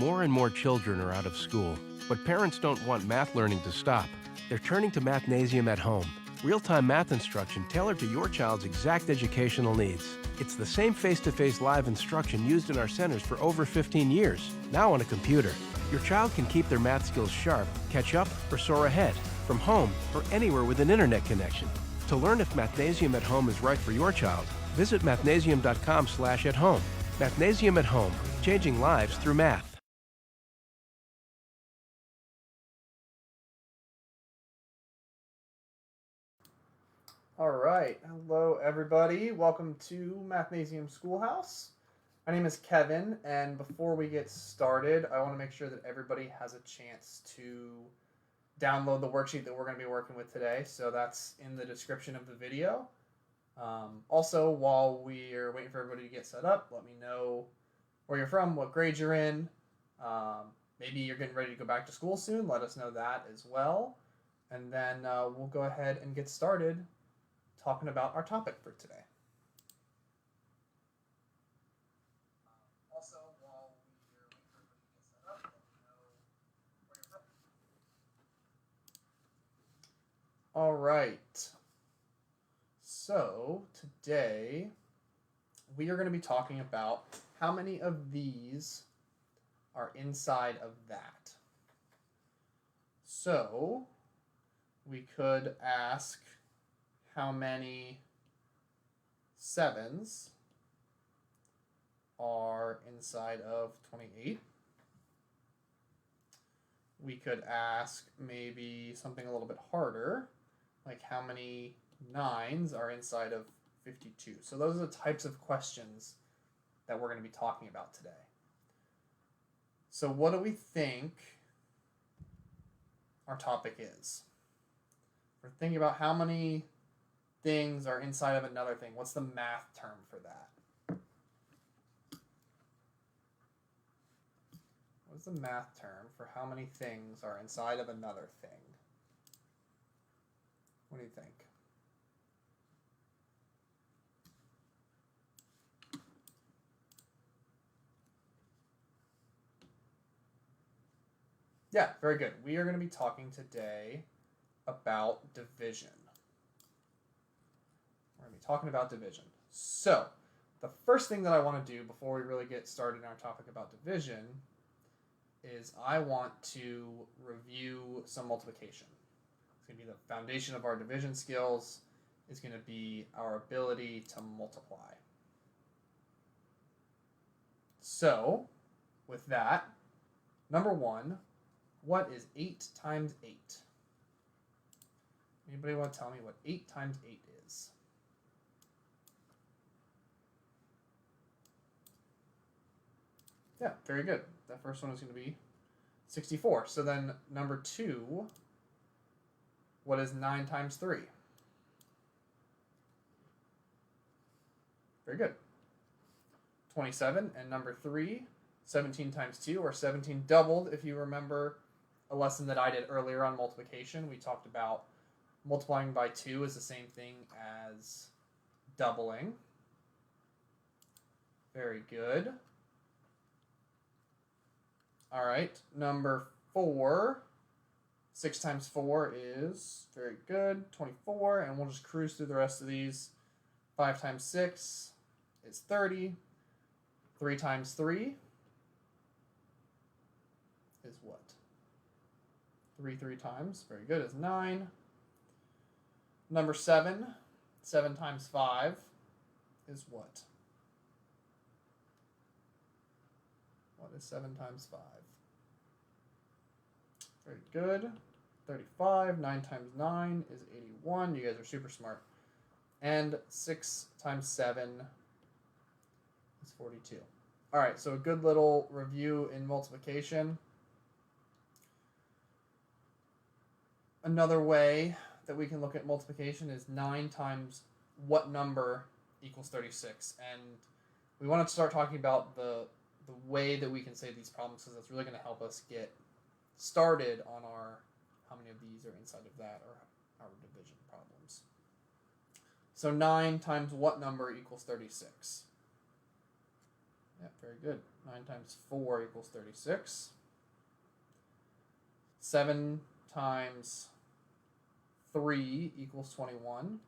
More and more children are out of school, but parents don't want math learning to stop. They're turning to Mathnasium at Home, real-time math instruction tailored to your child's exact educational needs. It's the same face-to-face live instruction used in our centers for over 15 years, now on a computer. Your child can keep their math skills sharp, catch up, or soar ahead, from home or anywhere with an internet connection. To learn if Mathnasium at Home is right for your child, visit mathnasium.com/at-home. Mathnasium at Home, changing lives through math. All right, hello everybody. Welcome to Mathnasium Schoolhouse. My name is Kevin, and before we get started, I want to make sure that everybody has a chance to download the worksheet that we're going to be working with today. So that's in the description of the video. Also, while we're waiting for everybody to get set up, let me know where you're from, what grade you're in. Maybe you're getting ready to go back to school soon. Let us know that as well. And then we'll go ahead and get started talking about our topic for today. Also, while we're waiting for everybody to get set up, let me know where you're from. All right. So today we are going to be talking about how many of these are inside of that. So we could ask how many sevens are inside of 28. We could ask maybe something a little bit harder, like how many nines are inside of 52. So those are the types of questions that we're going to be talking about today. So what do we think our topic is? We're thinking about how many things are inside of another thing. What's the math term for that? What's the math term for how many things are inside of another thing? What do you think? Yeah, very good. We are going to be talking today about division. We're going to be talking about division. So, the first thing that I want to do before we really get started in our topic about division is I want to review some multiplication. It's going to be the foundation of our division skills. Is going to be our ability to multiply. So, with that, number one, what is 8 times 8? Anybody want to tell me what 8 times 8 is? Yeah, very good. That first one is going to be 64. So then number 2, what is 9 times 3? Very good. 27. And number 3, 17 times 2, or 17 doubled. If you remember a lesson that I did earlier on multiplication, we talked about multiplying by 2 is the same thing as doubling. Very good. All right, number 4. 6 times 4 is, very good, 24, and we'll just cruise through the rest of these. 5 times 6 is 30. 3 times 3 is what? 3 times, very good, is 9. Number 7, 7 times 5 is what? What is 7 times 5? Very good. 35. 9 times 9 is 81. You guys are super smart. And 6 times 7 is 42. All right, so a good little review in multiplication. Another way that we can look at multiplication is 9 times what number equals 36. And we want to start talking about the way that we can say these problems, because that's really going to help us get started on our how many of these are inside of that, or our division problems. So 9 times what number equals 36? Yep, very good. 9 times 4 equals 36. 7 times 3 equals 21.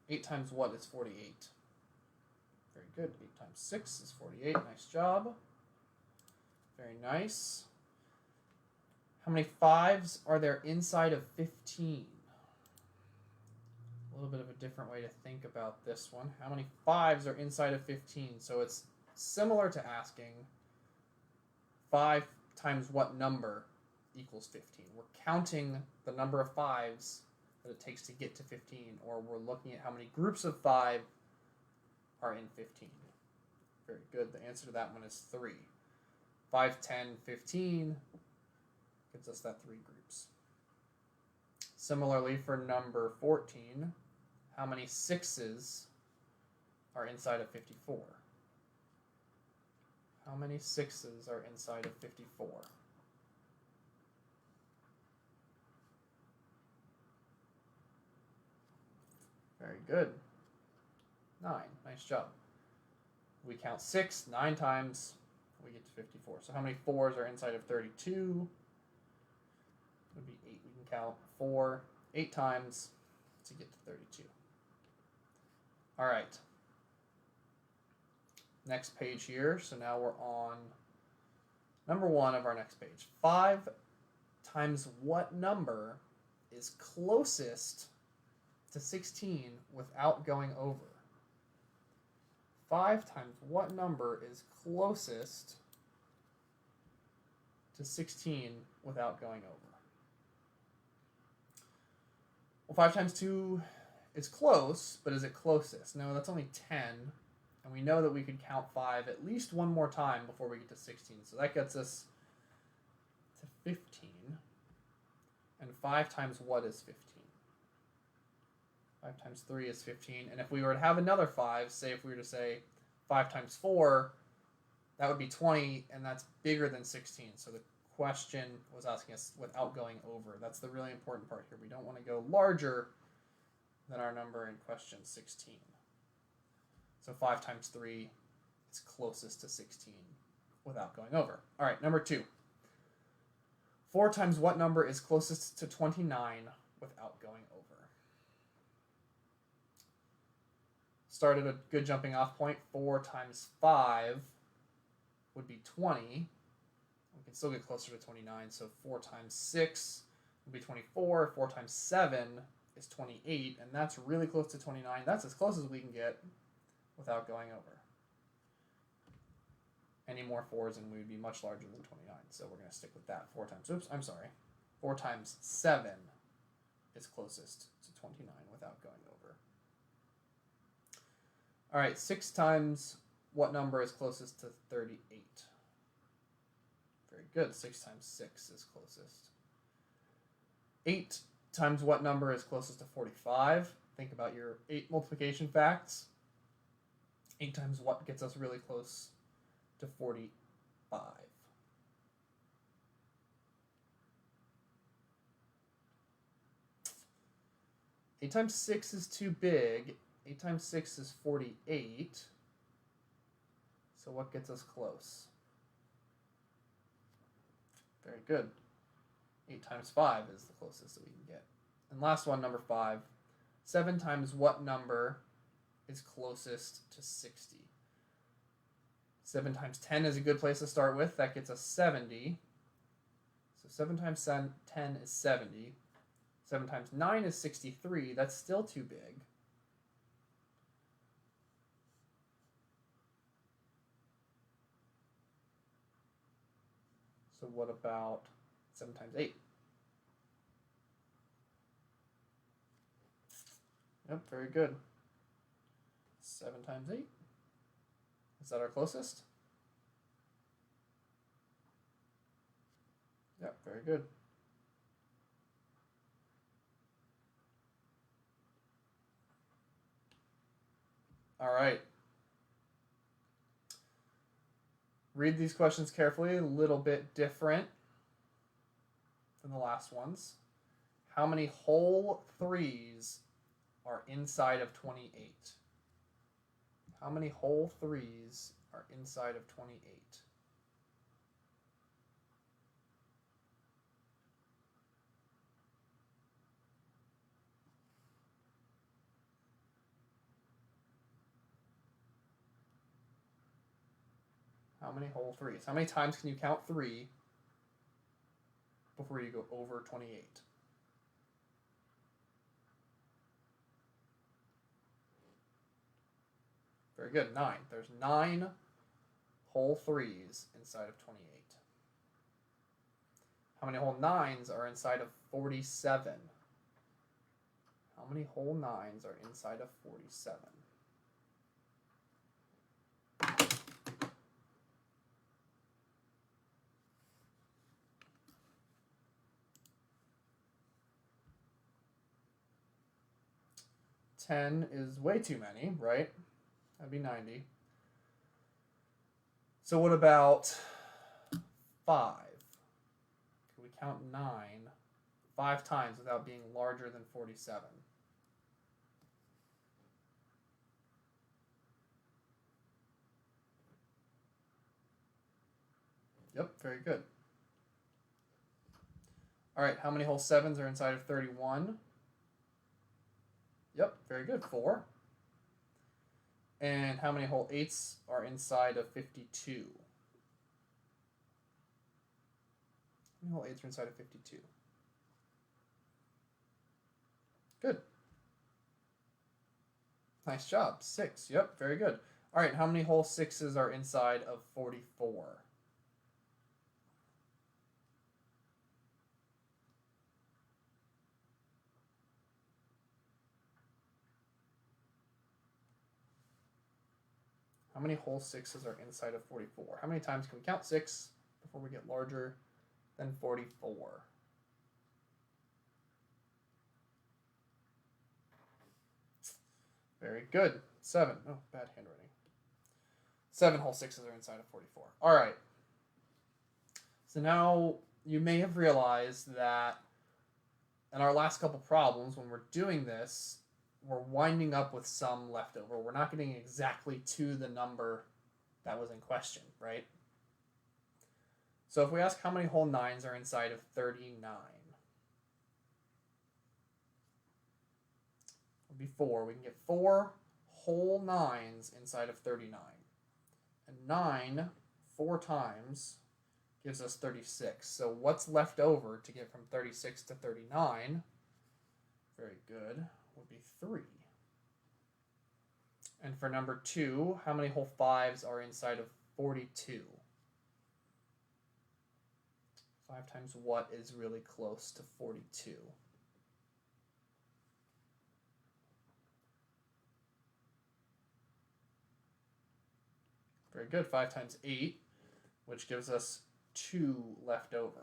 8 times what is 48? Very good. 8 times 6 is 48. Nice job. Very nice. How many 5s are there inside of 15? A little bit of a different way to think about this one. How many 5s are inside of 15? So it's similar to asking 5 times what number equals 15. We're counting the number of 5s that it takes to get to 15, or we're looking at how many groups of 5 are in 15. Very good. The answer to that one is 3. 5, 10, 15 gives us that 3 groups. Similarly, for number 14, how many 6s are inside of 54? How many 6s are inside of 54? Very good. 9. Nice job. We count 6 9 times, we get to 54. So how many 4s are inside of 32? Would be 8. We can count 4 8 times to get to 32. All right. Next page here. So now we're on number 1 of our next page. 5 times what number is closest to 16 without going over? 5 times what number is closest to 16 without going over? Well, 5 times 2 is close, but is it closest? No, that's only 10. And we know that we could count 5 at least one more time before we get to 16. So that gets us to 15. And 5 times what is 15? 5 times 3 is 15. And if we were to have another 5, say if we were to say 5 times 4, that would be 20, and that's bigger than 16. So the question was asking us without going over. That's the really important part here. We don't want to go larger than our number in question 16. So 5 times 3 is closest to 16 without going over. All right, number 2. 4 times what number is closest to 29 without going over? Start at a good jumping off point. 4 times 5 would be 20. We can still get closer to 29. So 4 times 6 would be 24. 4 times 7 is 28. And that's really close to 29. That's as close as we can get without going over. Any more 4s and we would be much larger than 29. So we're going to stick with that. 4 times 7 is closest to 29 without going over. All right, 6 times what number is closest to 38? Very good. 6 times 6 is closest. 8 times what number is closest to 45? Think about your 8 multiplication facts. 8 times what gets us really close to 45? 8 times 6 is too big. 8 times 6 is 48. So what gets us close? Very good. 8 times 5 is the closest that we can get. And last one, number 5. 7 times what number is closest to 60? 7 times 10 is a good place to start with. That gets us 70. So 7 times 10 is 70. 7 times 9 is 63. That's still too big. So what about 7 times 8? Yep, very good. 7 times 8. Is that our closest? Yep, very good. All right. Read these questions carefully, a little bit different than the last ones. How many whole 3s are inside of 28? How many whole 3s are inside of 28? How many whole 3s? How many times can you count 3 before you go over 28? Very good, 9. There's 9 whole 3s inside of 28. How many whole 9s are inside of 47? How many whole 9s are inside of 47? Ten is way too many, right? That'd be 90. So what about 5? Can we count 9 5 times without being larger than 47? Yep, very good. All right, how many whole 7s are inside of 31? Yep, very good, 4. And how many whole 8s are inside of 52? How many whole 8s are inside of 52? Good. Nice job, 6. Yep, very good. All right, how many whole 6s are inside of 44? How many whole 6s are inside of 44? How many times can we count 6 before we get larger than 44? Very good. 7. Oh, bad handwriting. 7 whole 6s are inside of 44. All right. So now you may have realized that in our last couple problems, when we're doing this, we're winding up with some leftover. We're not getting exactly to the number that was in question, right? So if we ask how many whole 9s are inside of 39, would be 4. We can get 4 whole 9s inside of 39. And 9 4 times gives us 36. So what's left over to get from 36 to 39? Very good. Would be 3. And for number 2, how many whole 5s are inside of 42? 5 times what is really close to 42? Very good. 5 times 8, which gives us 2 left over.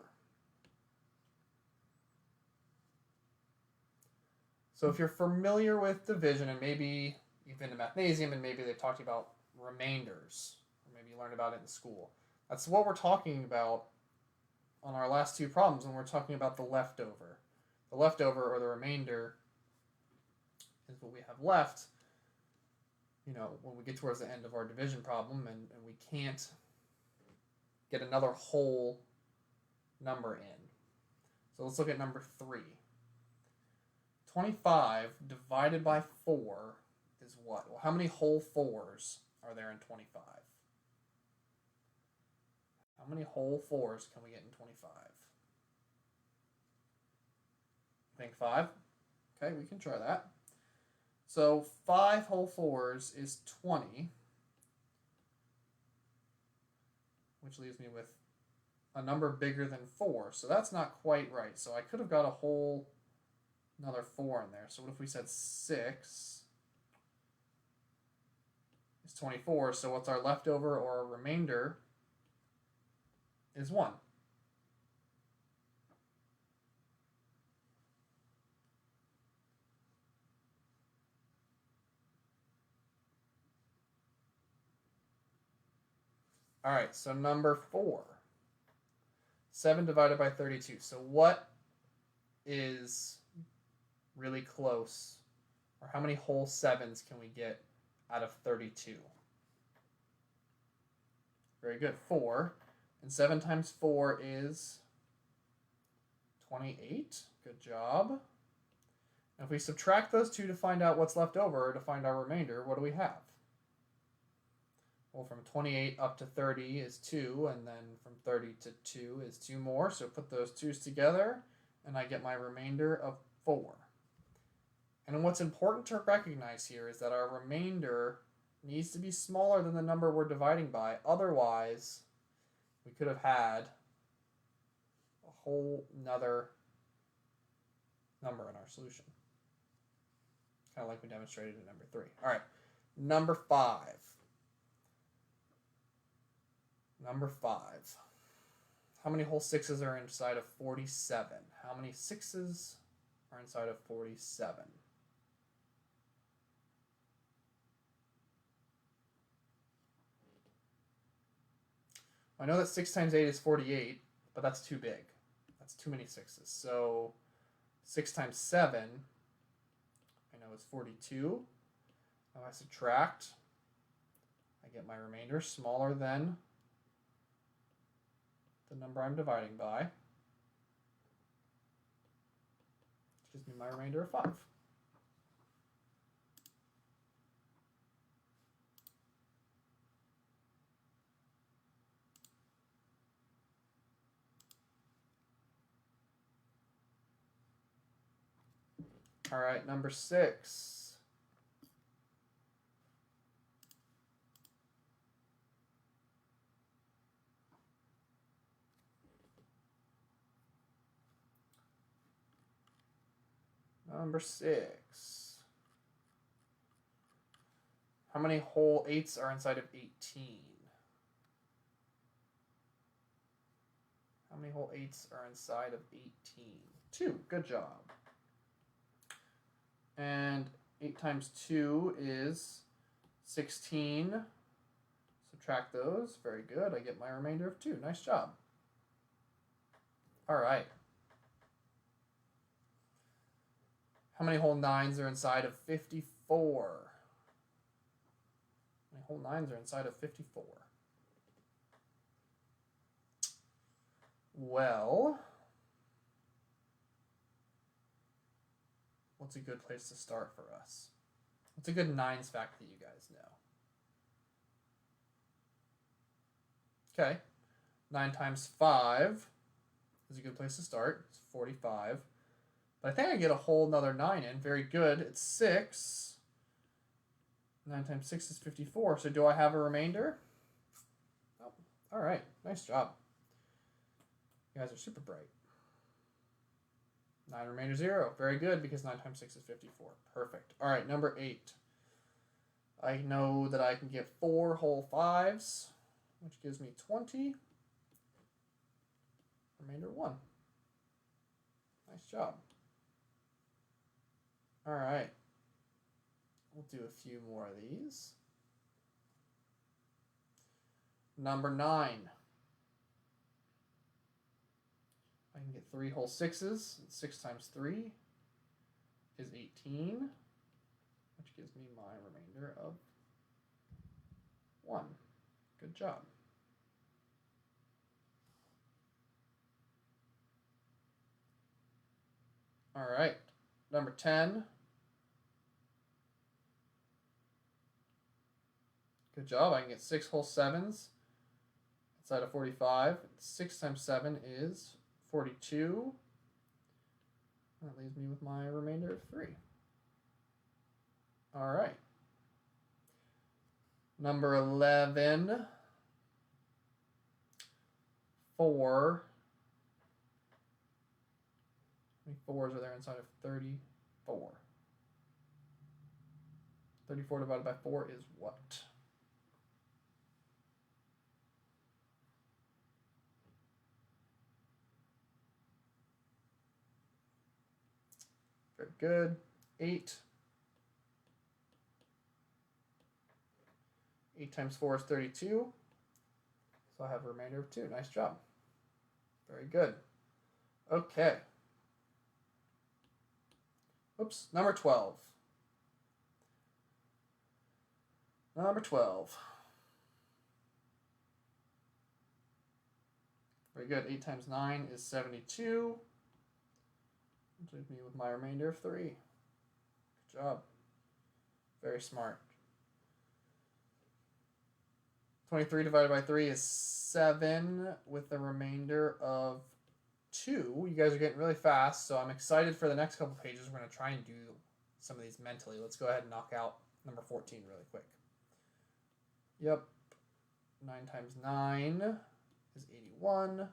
So if you're familiar with division, and maybe you've been to Mathnasium and maybe they've talked about remainders, or maybe you learned about it in school, that's what we're talking about on our last 2 problems when we're talking about the leftover. The leftover, or the remainder, is what we have left, when we get towards the end of our division problem and we can't get another whole number in. So let's look at number 3. 25 divided by 4 is what? Well, how many whole 4s are there in 25? How many whole 4s can we get in 25? Think 5? Okay, we can try that. So 5 whole 4s is 20, which leaves me with a number bigger than 4. So that's not quite right. So I could have got another 4 in there. So what if we said 6 is 24? So what's our leftover or our remainder is 1. All right, so number 4. 7 divided by 32. So what is really close, or how many whole 7s can we get out of 32? Very good. 4. And 7 times 4 is 28. Good job. And if we subtract those two to find out what's left over, or to find our remainder, what do we have? Well, from 28 up to 30 is 2, and then from 30 to 2 is 2 more. So put those 2's together, and I get my remainder of 4. And what's important to recognize here is that our remainder needs to be smaller than the number we're dividing by. Otherwise, we could have had a whole nother number in our solution. Kind of like we demonstrated in number 3. All right, number 5. Number 5. How many whole 6's are inside of 47? How many 6's are inside of 47? I know that 6 times 8 is 48, but that's too big. That's too many 6's. So 6 times 7, I know is 42. Now I subtract. I get my remainder smaller than the number I'm dividing by. Which gives me my remainder of 5. All right, number 6. Number 6. How many whole 8's are inside of 18? How many whole 8's are inside of 18? 2. Good job. And 8 times 2 is 16. Subtract those. Very good. I get my remainder of 2. Nice job. All right. How many whole 9's are inside of 54? How many whole 9's are inside of 54? Well, what's a good place to start for us? What's a good 9's fact that you guys know? Okay. 9 times 5 is a good place to start. It's 45. But I think I get a whole nother 9 in. Very good. It's 6. 9 times 6 is 54. So do I have a remainder? Oh, all right. Nice job. You guys are super bright. 9 remainder 0. Very good, because 9 times 6 is 54. Perfect. All right, number 8. I know that I can get 4 whole 5's, which gives me 20. Remainder 1. Nice job. All right. We'll do a few more of these. Number 9. I can get 3 whole 6's. 6 times 3 is 18, which gives me my remainder of 1. Good job. All right, number 10. Good job. I can get 6 whole 7's inside of 45. 6 times 7 is 42. That leaves me with my remainder of 3. All right. Number 11. 4. How many 4's are there inside of 34? 34 divided by 4 is what? Very good. 8. 8 times 4 is 32. So I have a remainder of 2. Nice job. Very good. Okay. Oops, number 12. Number 12. Very good. 8 times 9 is 72. Which leaves me with my remainder of 3. Good job. Very smart. 23 divided by 3 is 7 with the remainder of 2. You guys are getting really fast, so I'm excited for the next couple pages. We're going to try and do some of these mentally. Let's go ahead and knock out number 14 really quick. Yep. 9 times 9 is 81.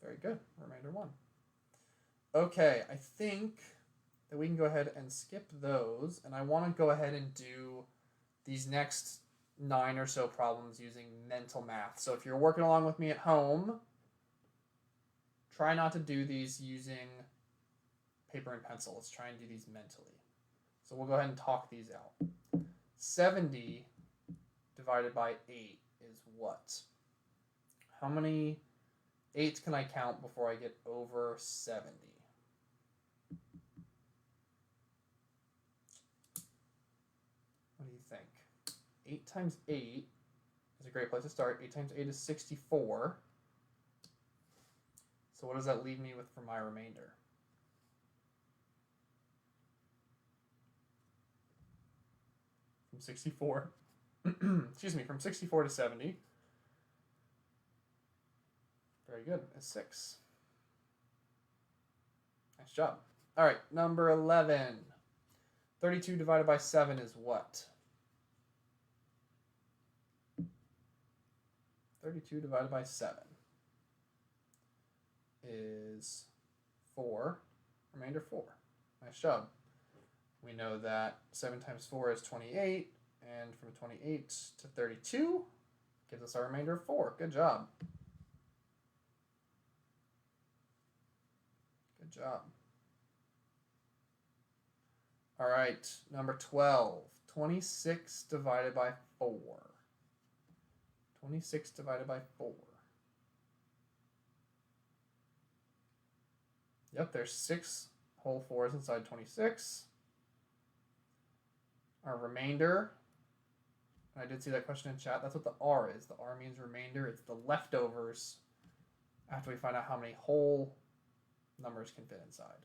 Very good. Remainder 1. Okay, I think that we can go ahead and skip those, and I want to go ahead and do these next 9 or so problems using mental math. So if you're working along with me at home, try not to do these using paper and pencil. Let's try and do these mentally. So we'll go ahead and talk these out. 70 divided by 8 is what? How many 8s can I count before I get over 70? What do you think? 8 times 8 is a great place to start. 8 times 8 is 64. So what does that leave me with for my remainder? From 64, excuse me, from 64 to 70. Very good, it's 6. Nice job. All right, number 11. 32 divided by 7 is what? 32 divided by 7 is 4. Remainder 4. Nice job. We know that 7 times 4 is 28, and from 28 to 32 gives us our remainder of 4. Good job. Good job. All right, number 12. 26 divided by 4. 26 divided by 4. Yep, there's 6 whole 4s inside 26. Our remainder, I did see that question in chat, that's what the R is. The R means remainder. It's the leftovers after we find out how many whole numbers can fit inside.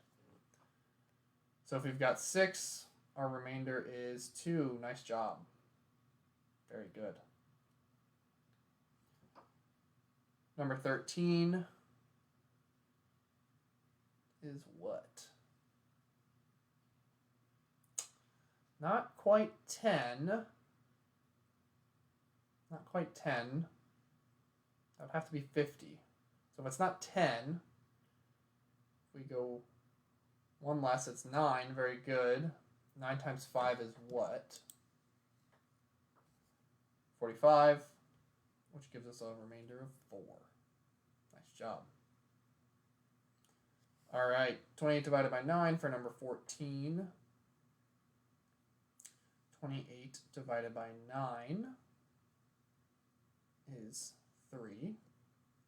So if we've got 6, our remainder is 2. Nice job. Very good. Number 13 is what? Not quite 10. Not quite 10. That would have to be 50. So if it's not 10, if we go one less, it's 9. Very good. 9 times 5 is what? 45, which gives us a remainder of 4. Nice job. All right, 28 divided by 9 for number 14. 28 divided by 9 is 3.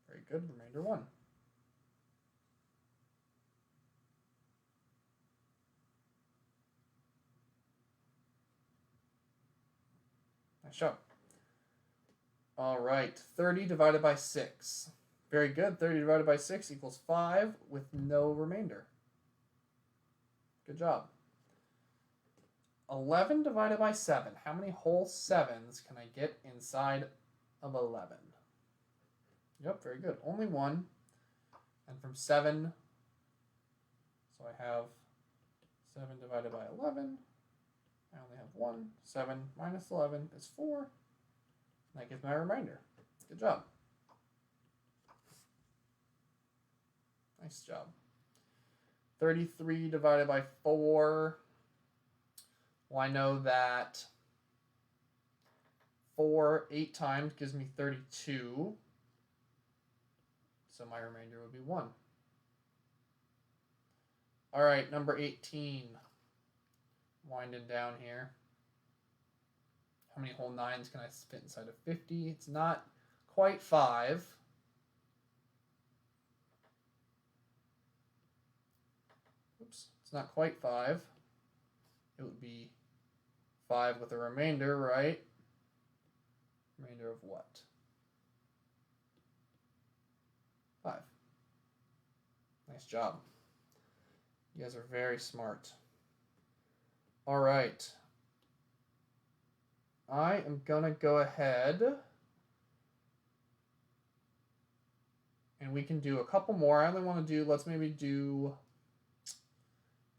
Very good, remainder 1. Nice job. All right, 30 divided by 6. Very good, 30 divided by 6 equals 5 with no remainder. Good job. 11 divided by 7. How many whole 7s can I get inside of 11? Yep, very good. Only 1. And from 7, so I have 7 divided by 11. I only have 1. 7 minus 11 is 4. And that gives my remainder. Good job. Nice job. 33 divided by 4. Well, I know that 4 8 times gives me 32. So my remainder would be 1. All right, number 18. Winding down here. How many whole 9s can I fit inside of 50? It's not quite 5. It's not quite 5. It would be 5 with a remainder, right? Remainder of what? 5. Nice job. You guys are very smart. All right. I am going to go ahead and we can do a couple more. I only want to do, let's maybe do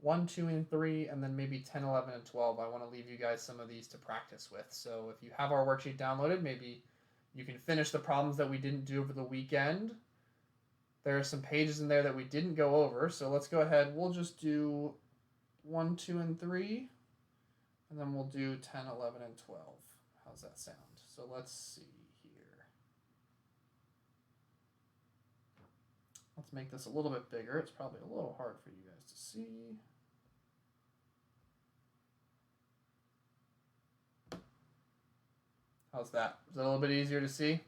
1, 2, and 3, and then maybe 10, 11, and 12. I want to leave you guys some of these to practice with. So if you have our worksheet downloaded, maybe you can finish the problems that we didn't do over the weekend. There are some pages in there that we didn't go over, so let's go ahead. We'll just do 1, 2, and 3, and then we'll do 10, 11, and 12. How's that sound? So let's see here. Let's make this a little bit bigger. It's probably a little hard for you guys to see. How's that? Is that a little bit easier to see?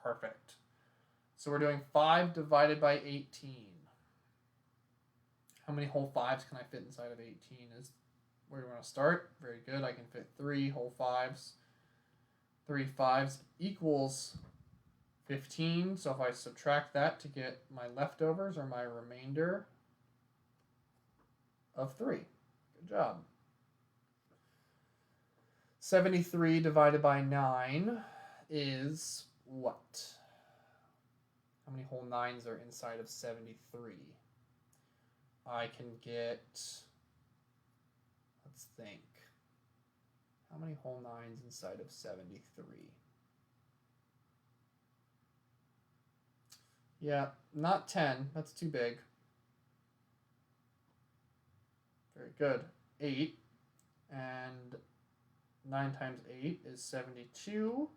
Perfect. So we're doing 5 divided by 18. How many whole 5s can I fit inside of 18 is where we want to start. Very good. I can fit 3 whole 5s. 3 5s equals 15. So if I subtract that to get my leftovers or my remainder of 3. Good job. 73 divided by 9 is what? How many whole 9s are inside of 73? I can get, let's think. How many whole 9s inside of 73? Yeah, not 10. That's too big. Very good. 8. And 9 times 8 is 72.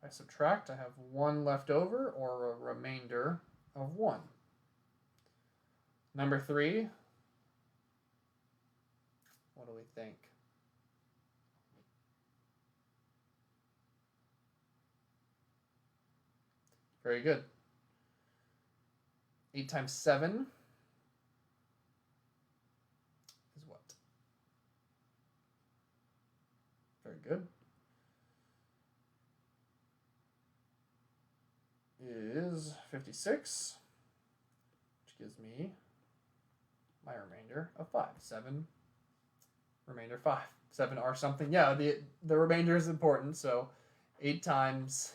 I subtract, I have 1 left over, or a remainder of 1. Number 3. What do we think? Very good. 8 times 7 is what? Very good. Is 56, which gives me my remainder of 5. 7, remainder 5. 7 are something. Yeah, the remainder is important. So 8 times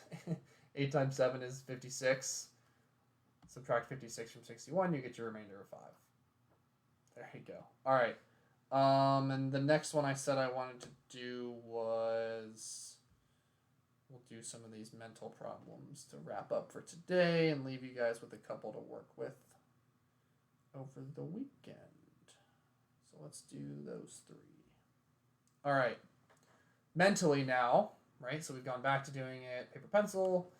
8 times 7 is 56. Subtract 56 from 61, you get your remainder of 5. There you go. All right. And the next one I said I wanted to do was, we'll do some of these mental problems to wrap up for today and leave you guys with a couple to work with over the weekend. So let's do those 3. All right. Mentally now, right? So we've gone back to doing it paper pencil.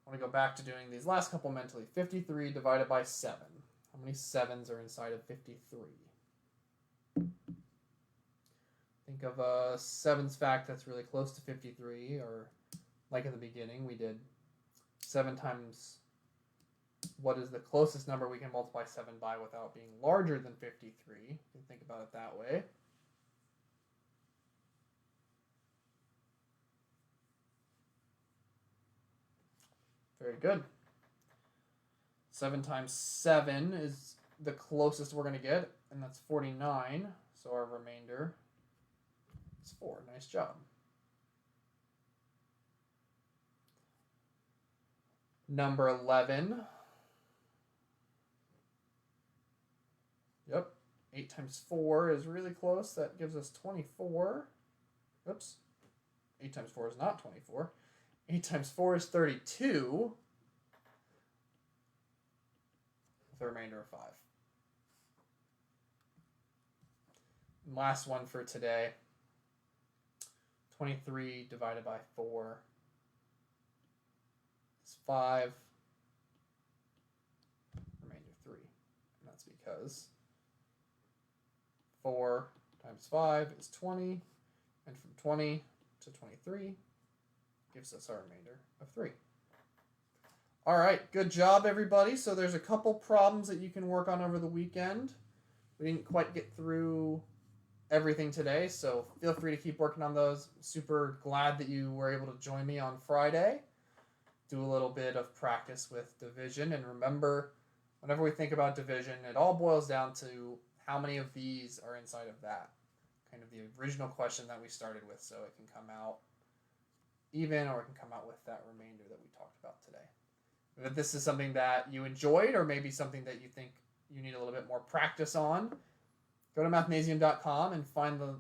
I want to go back to doing these last couple mentally. 53 divided by 7. How many 7s are inside of 53? Think of a 7's fact that's really close to 53, or like in the beginning, we did 7 times what is the closest number we can multiply 7 by without being larger than 53. You can think about it that way. Very good. 7 times 7 is the closest we're going to get, and that's 49. So our remainder is 4. Nice job. Number 11. Yep. 8 times 4 is really close. That gives us 24. Oops. 8 times 4 is not 24. 8 times 4 is 32. With a remainder of 5. And last one for today. 23 divided by 4 is 5. Remainder 3. And that's because 4 times 5 is 20. And from 20 to 23 gives us our remainder of 3. All right, good job, everybody. So there's a couple problems that you can work on over the weekend. We didn't quite get through everything today, so feel free to keep working on those. Super glad that you were able to join me on Friday. Do a little bit of practice with division, and remember, whenever we think about division, it all boils down to how many of these are inside of that. Kind of the original question that we started with, so it can come out even or it can come out with that remainder that we talked about today. If this is something that you enjoyed or maybe something that you think you need a little bit more practice on, go to mathnasium.com and find the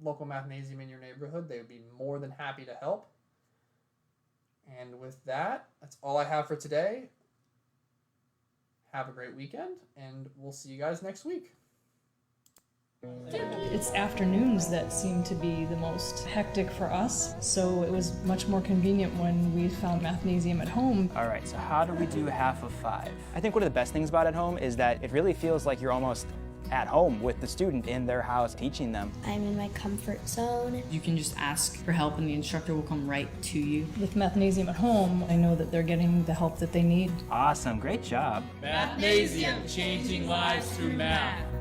local Mathnasium in your neighborhood. They would be more than happy to help. And with that, that's all I have for today. Have a great weekend, and we'll see you guys next week. It's afternoons that seem to be the most hectic for us, so it was much more convenient when we found Mathnasium at home. All right, so how do we do half of 5? I think one of the best things about at home is that it really feels like you're almost at home with the student in their house teaching them. I'm in my comfort zone. You can just ask for help and the instructor will come right to you. With Mathnasium at home, I know that they're getting the help that they need. Awesome, great job. Mathnasium, changing lives through math.